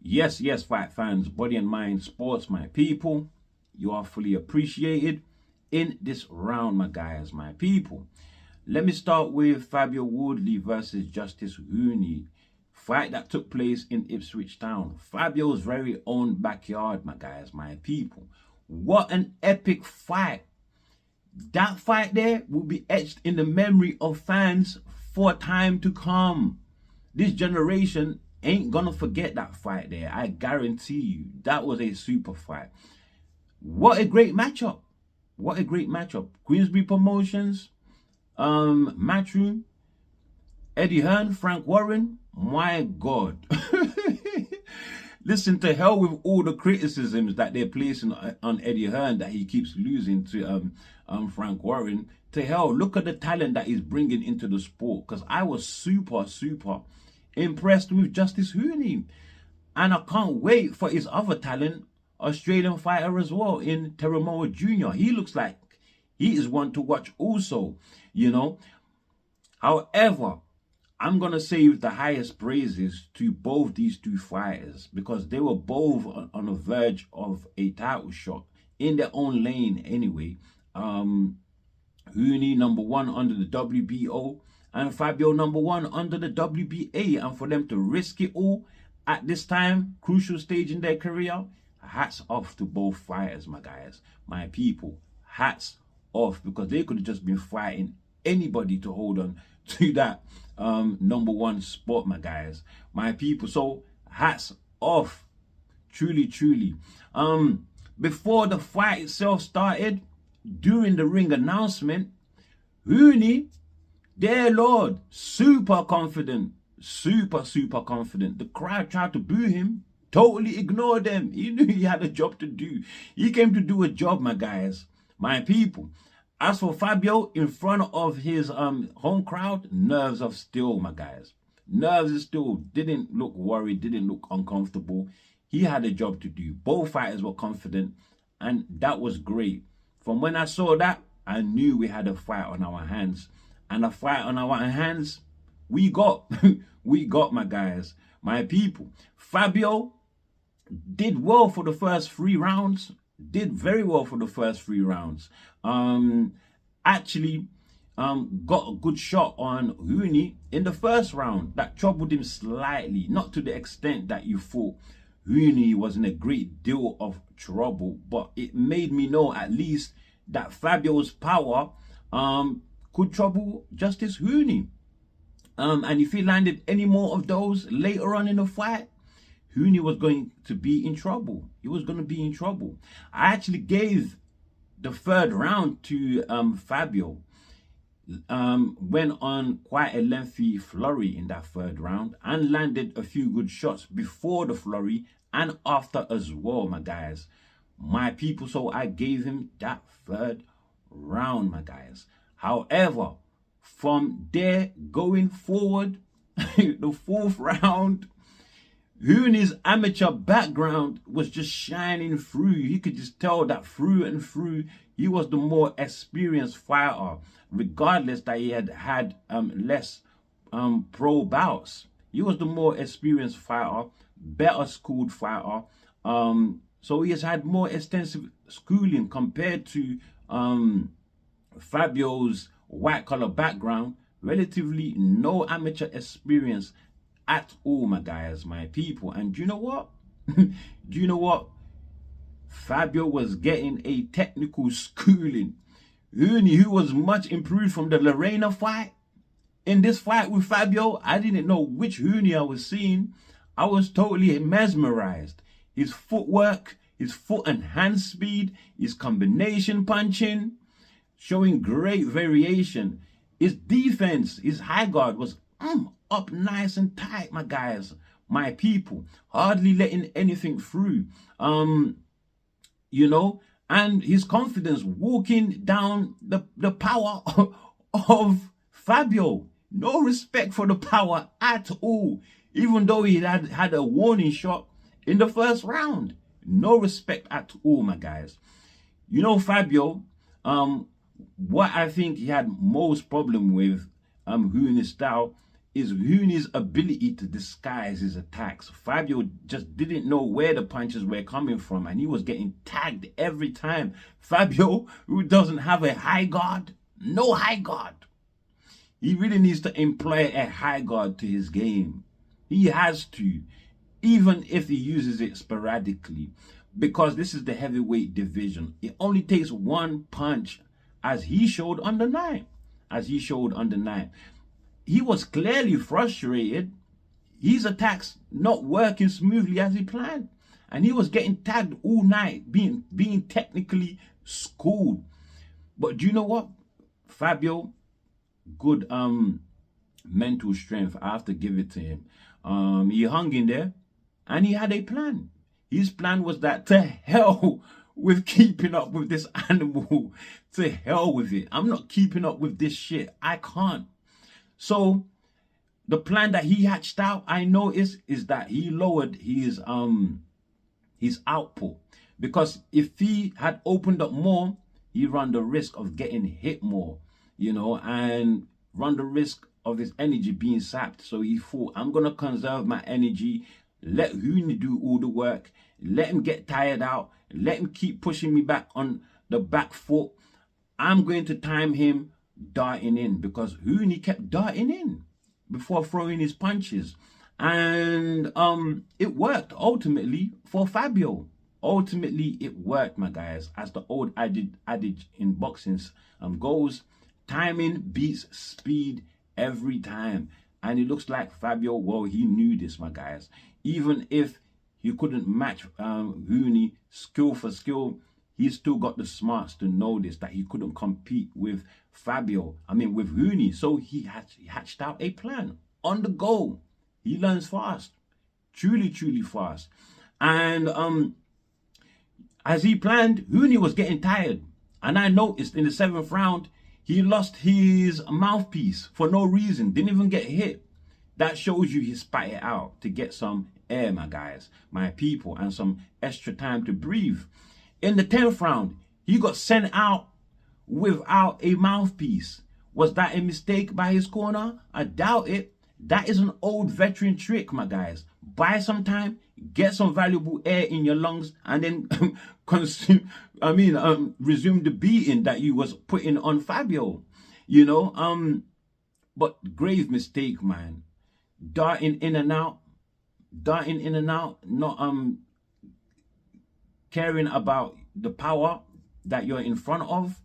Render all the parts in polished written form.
Yes, fight fans, body and mind sports, my people. You are fully appreciated in this round, my guys, my people. Let me start with Fabio Woodley versus Justice Huni. Fight that took place in Ipswich Town. Fabio's very own backyard, my guys, my people. What an epic fight. That fight there will be etched in the memory of fans for time to come. This generation ain't gonna forget that fight there. I guarantee you. That was a super fight. What a great matchup. What a great matchup. Queensbury Promotions, Matchroom, Eddie Hearn, Frank Warren. My God. Listen, to hell with all the criticisms that they're placing on Eddie Hearn, that he keeps losing to Frank Warren. To hell, look at the talent that he's bringing into the sport. Because I was super impressed with Justice Huni. And I can't wait for his other talent, Australian fighter as well, in Teramoa Jr. He looks like he is one to watch also, you know. However, I'm going to say the highest praises to both these two fighters, because they were both on the verge of a title shot in their own lane anyway. Huni #1 under the WBO and Fabio #1 under the WBA. And for them to risk it all at this time, crucial stage in their career, hats off to both fighters, my guys, my people. Hats off, because they could have just been fighting anybody to hold on to that #1 spot, my guys, my people. So hats off, truly. Before the fight itself started, during the ring announcement, Huni, dear Lord, super confident. The crowd tried to boo him, totally ignored them. He knew he had a job to do. He came to do a job, my guys, my people. As for Fabio, in front of his home crowd, nerves of steel, my guys. Nerves of steel. Didn't look worried, didn't look uncomfortable. He had a job to do. Both fighters were confident, and that was great. From when I saw that, I knew we had a fight on our hands. And a fight on our hands, we got. We got, my guys, my people. Fabio did well for the first 3 rounds. Did very well for the first 3 rounds. Actually, got a good shot on Huni in the first round that troubled him slightly. Not to the extent that you thought Huni was in a great deal of trouble, but it made me know at least that Fabio's power could trouble Justice Huni. And if he landed any more of those later on in the fight, Huni was going to be in trouble. He was going to be in trouble. I actually gave the 3rd round to Fabio. Went on quite a lengthy flurry in that 3rd round and landed a few good shots before the flurry and after as well, my guys, my people. So I gave him that 3rd round, my guys. However, from there going forward, the 4th round, Huni's amateur background was just shining through. You could just tell that through and through, he was the more experienced fighter, regardless that he had less pro bouts. He was the more experienced fighter, better schooled fighter. So he has had more extensive schooling compared to Fabio's white collar background. Relatively no amateur experience at all, my guys, my people. And do you know what? Do you know what? Fabio was getting a technical schooling. Huni, who was much improved from the Lorena fight, in this fight with Fabio, I didn't know which Huni I was seeing. I was totally mesmerized. His footwork, his foot and hand speed, his combination punching, showing great variation. His defense, his high guard was up nice and tight, my guys, my people. Hardly letting anything through. You know, and his confidence walking down the power of Fabio. No respect for the power at all. Even though he had a warning shot in the 1st round. No respect at all, my guys. You know, Fabio, what I think he had most problem with Huni's style is Huni's ability to disguise his attacks. Fabio just didn't know where the punches were coming from, and he was getting tagged every time. Fabio, who doesn't have a high guard, no high guard. He really needs to employ a high guard to his game. He has to, even if he uses it sporadically, because this is the heavyweight division. It only takes one punch, as he showed on the night. He was clearly frustrated. His attacks not working smoothly as he planned, and he was getting tagged all night, being technically schooled. But do you know what? Fabio, good mental strength. I have to give it to him. He hung in there, and he had a plan. His plan was that to hell with keeping up with this animal. To hell with it. I'm not keeping up with this shit. I can't. So the plan that he hatched out, I noticed, is that he lowered his output, because if he had opened up more, he run the risk of getting hit more, you know, and run the risk of his energy being sapped. So he thought, I'm gonna conserve my energy, let Huni do all the work, let him get tired out, let him keep pushing me back on the back foot. I'm going to time him darting in, because Huni kept darting in before throwing his punches, and it worked ultimately for Fabio. Ultimately it worked, my guys. As the old adage in boxing goes, timing beats speed every time. And it looks like Fabio, well, he knew this, my guys. Even if he couldn't match Huni skill for skill, he still got the smarts to know this, that he couldn't compete with with Huni. So he hatched out a plan on the go. He learns fast, truly fast. And as he planned, Huni was getting tired. And I noticed in the 7th round, he lost his mouthpiece for no reason, didn't even get hit. That shows you he spat it out to get some air, my guys, my people, and some extra time to breathe. In the 10th round, he got sent out without a mouthpiece. Was that a mistake by his corner? I doubt it. That is an old veteran trick, my guys. Buy some time, get some valuable air in your lungs, and then resume the beating that you was putting on Fabio. You know, but grave mistake, man. Darting in and out, not caring about the power that you're in front of.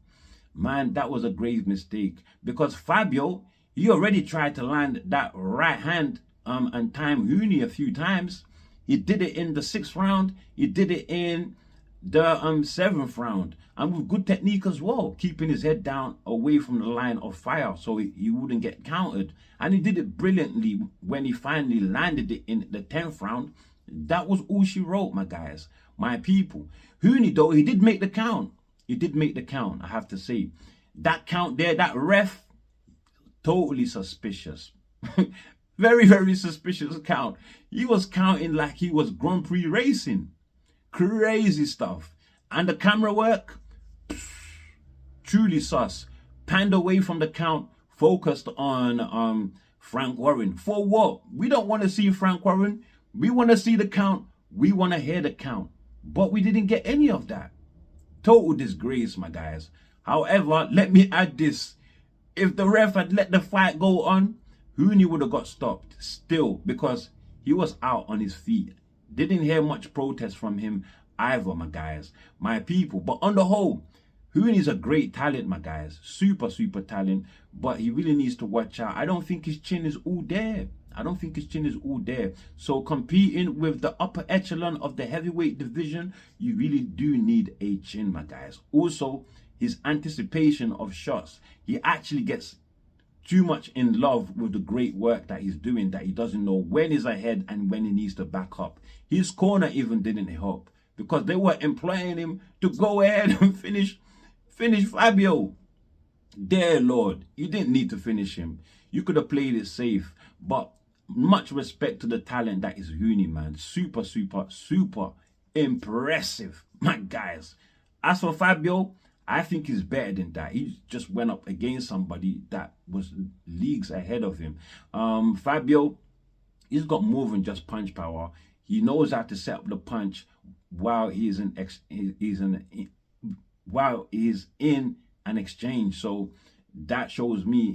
Man, that was a grave mistake, because Fabio, he already tried to land that right hand and time Huni a few times. He did it in the 6th round. He did it in the 7th round, and with good technique as well, keeping his head down away from the line of fire so he wouldn't get countered. And he did it brilliantly when he finally landed it in the 10th round. That was all she wrote, my guys, my people. Huni, though, he did make the count. I have to say. That count there, that ref, totally suspicious. Very suspicious count. He was counting like he was Grand Prix racing. Crazy stuff. And the camera work, truly sus. Panned away from the count, focused on Frank Warren. For what? We don't want to see Frank Warren. We want to see the count. We want to hear the count. But we didn't get any of that. Total disgrace, my guys. However, let me add this. If the ref had let the fight go on, Huni would have got stopped still, because he was out on his feet. Didn't hear much protest from him either, my guys, my people. But on the whole, Huni's a great talent, my guys. Super talent. But he really needs to watch out. I don't think his chin is all there. So competing with the upper echelon of the heavyweight division, you really do need a chin, my guys. Also, his anticipation of shots. He actually gets too much in love with the great work that he's doing, that he doesn't know when he's ahead and when he needs to back up. His corner even didn't help, because they were employing him to go ahead and finish Fabio. Dear Lord, you didn't need to finish him. You could have played it safe. But much respect to the talent that is Huni, man. Super impressive, my guys. As for Fabio, I think he's better than that. He just went up against somebody that was leagues ahead of him. Fabio, he's got more than just punch power. He knows how to set up the punch while he's in an exchange. So that shows me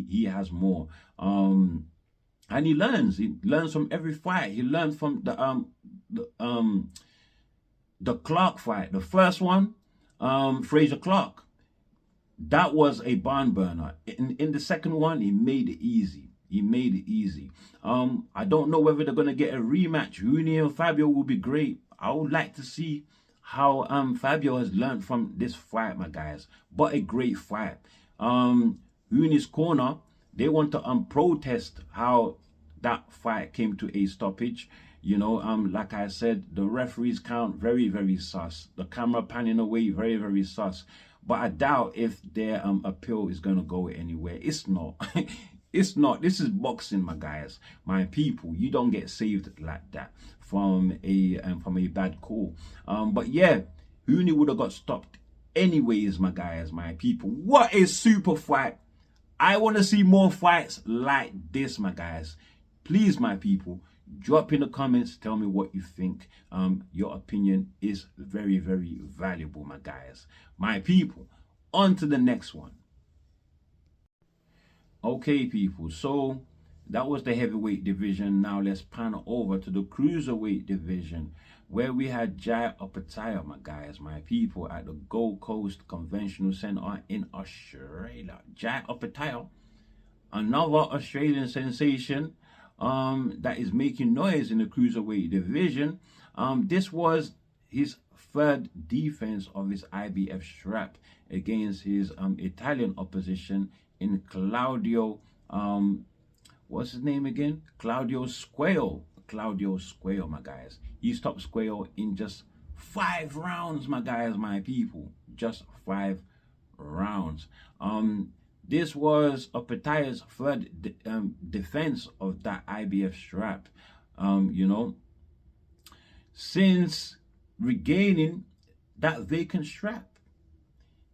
he has more. And he learns. He learns from every fight. He learned from the Clark fight, the first one, Fraser Clark. That was a barn burner. In the second one, he made it easy. He made it easy. I don't know whether they're gonna get a rematch. Huni and Fabio will be great. I would like to see how Fabio has learned from this fight, my guys. But a great fight. Huni's corner, they want to protest how that fight came to a stoppage. You know, like I said, the referees count very, very sus. The camera panning away, very, very sus. But I doubt if their appeal is going to go anywhere. It's not. It's not. This is boxing, my guys, my people. You don't get saved like that from a bad call. But yeah, Huni would have got stopped anyways, my guys, my people. What a super fight. I want to see more fights like this, my guys. Please, my people, drop in the comments, tell me what you think. Your opinion is very, very valuable, my guys. My people, on to the next one. Okay, people, so that was the heavyweight division. Now let's pan over to the cruiserweight division, where we had Jai Opetaia, my guys, my people, at the Gold Coast Conventional Centre in Australia. Jai Opetaia, another Australian sensation, that is making noise in the cruiserweight division. This was his third defense of his IBF strap against his Italian opposition in Claudio, what's his name again? Claudio Squeo. Claudio Squeo, my guys. He stopped Squeo in just 5 rounds, my guys, my people. Just 5 rounds. This was Opetaia's third defense of that IBF strap, you know, since regaining that vacant strap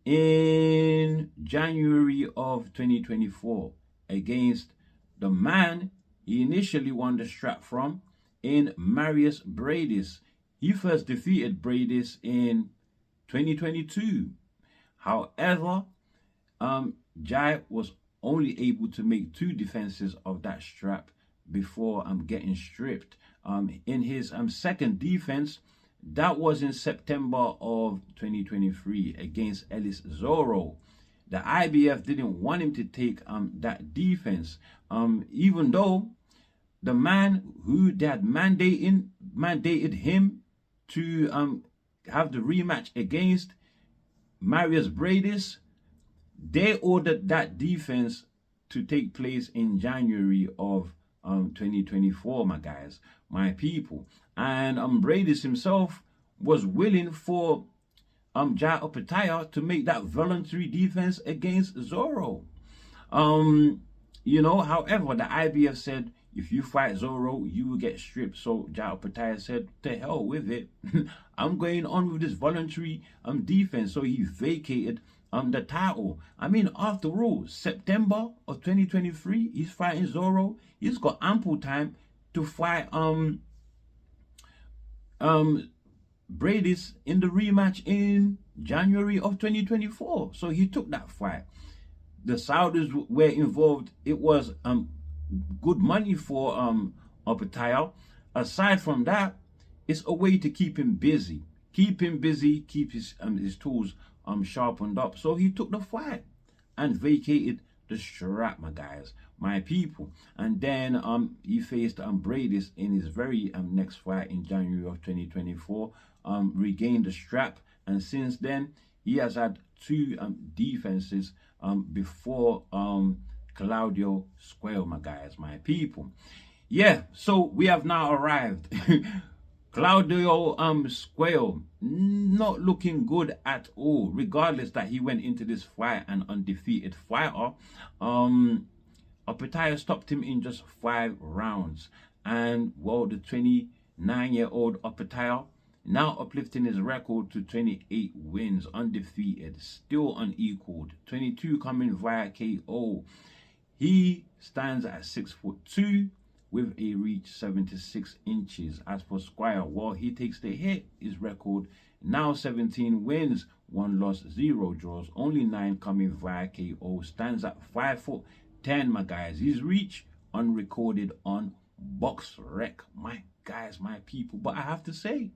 in January of 2024 against the man he initially won the strap from in Marius Bradis. He first defeated Bradis in 2022. However, Jai was only able to make 2 defenses of that strap before getting stripped. In his second defense, that was in September of 2023 against Ellis Zorro. The IBF didn't want him to take that defense, even though the man who they had mandated him to have the rematch against, Marius Bradis, they ordered that defense to take place in January of 2024, my guys, my people. And Bradis himself was willing for Jai Opetaia to make that voluntary defense against Zorro. You know, however, the IBF said, if you fight Zorro, you will get stripped. So Jai Opetaia said, to hell with it. I'm going on with this voluntary defense. So he vacated the title. I mean, after all, September of 2023, he's fighting Zorro. He's got ample time to fight Bradis in the rematch in January of 2024. So he took that fight. The Saudis were involved. It was good money for Opetaia. Aside from that, it's a way to keep him busy. Keep his tools sharpened up. So he took the fight and vacated the strap, my guys, my people. And then he faced Bradis in his very next fight in January of 2024, regained the strap, and since then he has had 2 defenses before Claudio Squeo, my guys, my people. Yeah, so we have now arrived. Claudio Squeo not looking good at all, regardless that he went into this fight an undefeated fighter. Opetaia stopped him in just 5 rounds. And well, the 29-year-old Opetaia now uplifting his record to 28 wins, undefeated, still unequaled, 22 coming via KO. He stands at 6'2" with a reach 76 inches. As for Squeo, well, he takes the hit. His record now 17 wins, 1 loss, 0 draws, only 9 coming via KO. Stands at 5'10", my guys. His reach unrecorded on Box Rec, my guys, my people. But I have to say,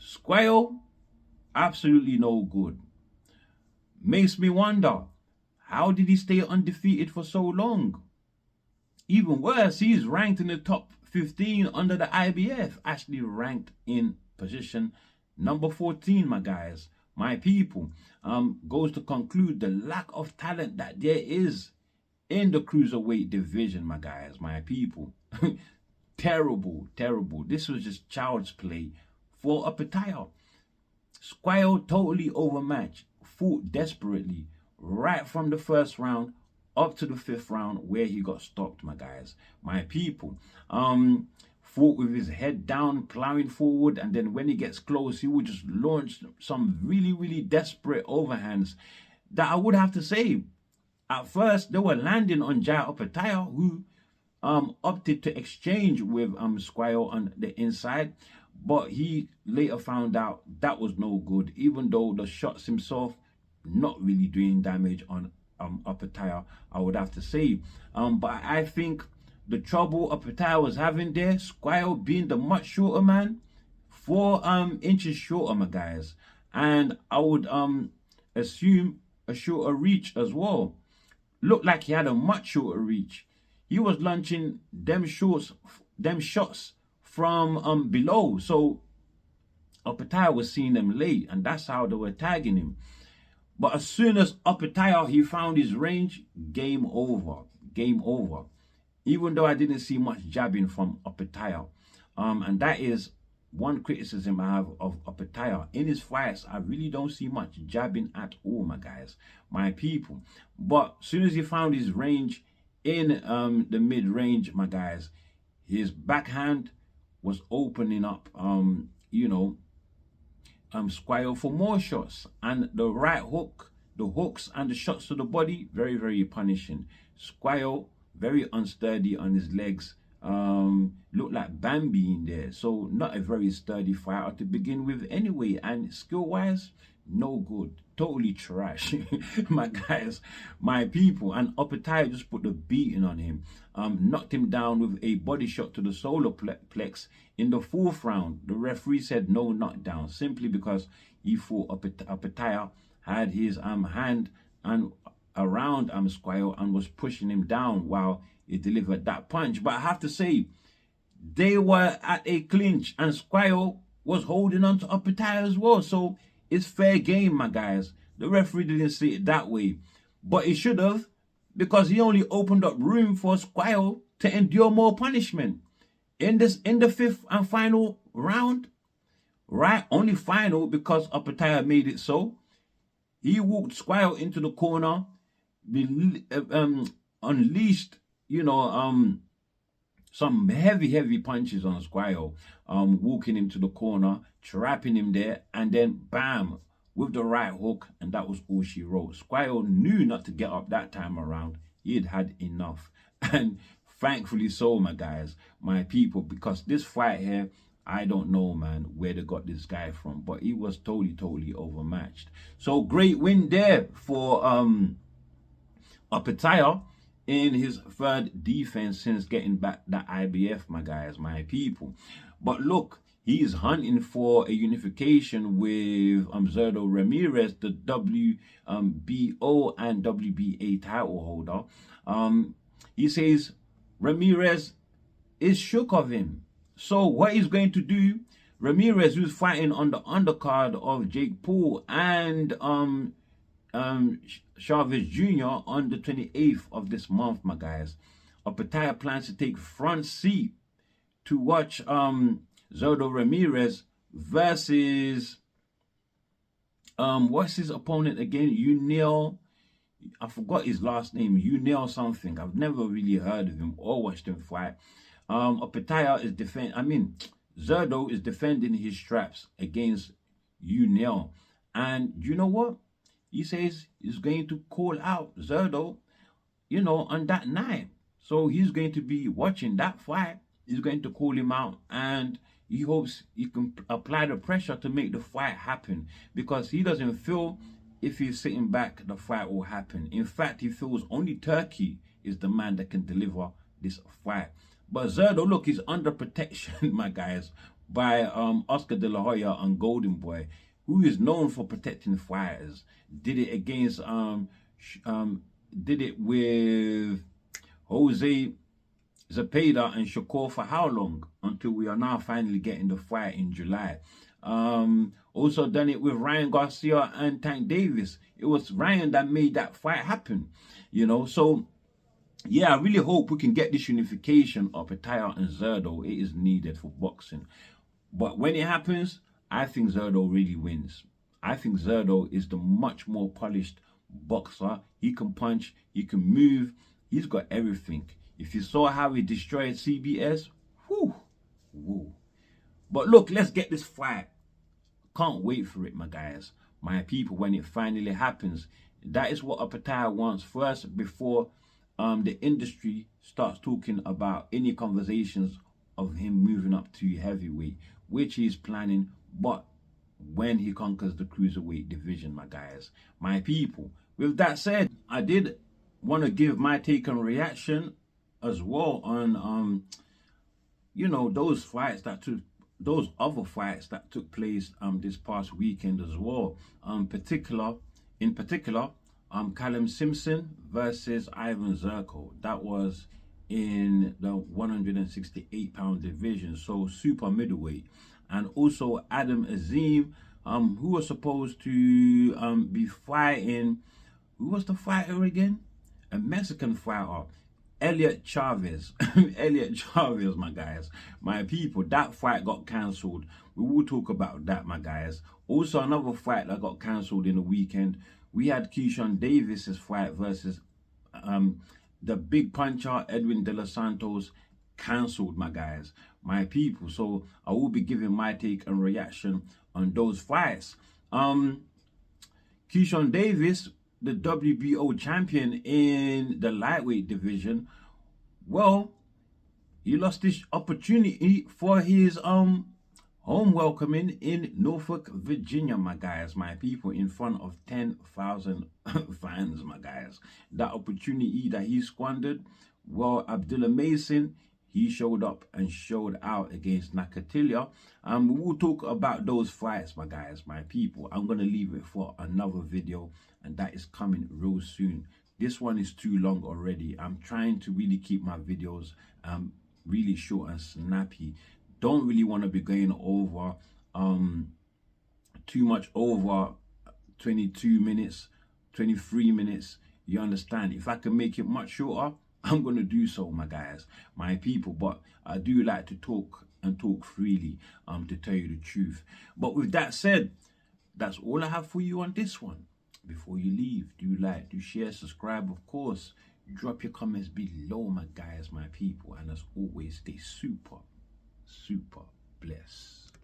Squeo, absolutely no good. Makes me wonder, how did he stay undefeated for so long? Even worse, he's ranked in the top 15 under the IBF, actually ranked in position number 14, my guys, my people. Goes to conclude the lack of talent that there is in the cruiserweight division, my guys, my people. Terrible, terrible. This was just child's play for Opetaia. Squeo totally overmatched, fought desperately right from the first round up to the 5th round, where he got stopped, my guys, my people. Fought with his head down, plowing forward, and then when he gets close, he would just launch some really, really desperate overhands that I would have to say, at first, they were landing on Jai Opetaia, who opted to exchange with Squeo on the inside, but he later found out that was no good, even though the shots himself not really doing damage on Opetaia, I would have to say. But I think the trouble Opetaia was having there, Squeo being the much shorter man, 4 inches shorter, my guys, and I would assume a shorter reach as well. Looked like he had a much shorter reach. He was launching them shots from below, so Opetaia was seeing them late, and that's how they were tagging him. But as soon as Opetaia, he found his range, game over, game over. Even though I didn't see much jabbing from Opetaia, and that is one criticism I have of Opetaia. In his fights, I really don't see much jabbing at all, my guys, my people. But as soon as he found his range in the mid-range, my guys, his backhand was opening up, Squeo for more shots, and the right hook, the hooks and the shots to the body, very, very punishing. Squeo very unsturdy on his legs, looked like Bambi in there, so not a very sturdy fighter to begin with anyway, and skill wise, no good, totally trash. My guys, my people. And Opetaia just put the beating on him, knocked him down with a body shot to the solar plex in the 4th round. The referee said no knockdown, simply because he thought Opetaia had his hand and around Squeo and was pushing him down while he delivered that punch. But I have to say, they were at a clinch and Squeo was holding on to Opetaia as well, so it's fair game, my guys. The referee didn't see it that way, but he should have, because he only opened up room for Squeo to endure more punishment in the 5th and final round, right? Only final because Opetaia made it so. He walked Squeo into the corner, unleashed, some heavy punches on Squeo, walking him to the corner, trapping him there, and then bam, with the right hook, and that was all she wrote. Squeo knew not to get up that time around. He had had enough, and thankfully so, my guys, my people, because this fight here, I don't know, man, where they got this guy from, but he was totally overmatched. So great win there for Opetaia in his 3rd defense since getting back the IBF, my guys, my people. But look, he is hunting for a unification with Zurdo Ramirez, the WBO and WBA title holder. He says Ramirez is shook of him. So what he's going to do, Ramirez, who's fighting on the undercard of Jake Paul and Chavez Jr. on the 28th of this month, my guys. Opetaia plans to take front seat to watch Zurdo Ramirez versus what's his opponent again? Unil, I forgot his last name, Unil something. I've never really heard of him or watched him fight. Opetaia is Zerdo is defending his straps against Unel. And you know what? He says he's going to call out Zerdo, on that night. So he's going to be watching that fight. He's going to call him out, and he hopes he can apply the pressure to make the fight happen, because he doesn't feel if he's sitting back, the fight will happen. In fact, he feels only Turkey is the man that can deliver this fight. But Zerdo, look, he's under protection, my guys, by Oscar De La Hoya and Golden Boy, who is known for protecting fighters. Did it against did it with Jose Zepeda and Shakur for how long? Until we are now finally getting the fight in July. Also done it with Ryan Garcia and Tank Davis. It was Ryan that made that fight happen, So yeah, I really hope we can get this unification of Opetaia and Zerdo. It is needed for boxing. But when it happens, I think Zerdo really wins. I think Zerdo is the much more polished boxer. He can punch, he can move, he's got everything. If you saw how he destroyed CBS, whoo. But look, let's get this fight. Can't wait for it, my guys, my people, when it finally happens. That is what Opetaia wants first, before the industry starts talking about any conversations of him moving up to heavyweight, which he's planning, but when he conquers the cruiserweight division, my guys, my people. With that said, I did want to give my take and reaction as well on those fights that took those other fights that took place this past weekend as well. In particular, Callum Simpson versus Ivan Zerko. That was in the 168-pound division, so super middleweight. And also Adam Azim, who was supposed to be fighting, who was the fighter again? A Mexican fighter, Elliot Chavez. Elliot Chavez, my guys, my people. That fight got cancelled. We will talk about that, my guys. Also, another fight that got cancelled in the weekend, we had Keyshawn Davis's fight versus the big puncher Edwin De Los Santos, cancelled, my guys, my people. So I will be giving my take and reaction on those fights. Keyshawn Davis, the WBO champion in the lightweight division, well, he lost this opportunity for his home welcoming in Norfolk, Virginia, my guys, my people, in front of 10,000 fans, my guys. That opportunity that he squandered, well, Abdullah Mason, he showed up and showed out against Nakatilia. We will talk about those fights, my guys, my people. I'm going to leave it for another video, and that is coming real soon. This one is too long already. I'm trying to really keep my videos really short and snappy. Don't really want to be going over too much over 22 minutes, 23 minutes. You understand? If I can make it much shorter, I'm going to do so, my guys, my people. But I do like to talk and talk freely, to tell you the truth. But with that said, that's all I have for you on this one. Before you leave, do like, do share, subscribe, of course. Drop your comments below, my guys, my people. And as always, stay super blessed.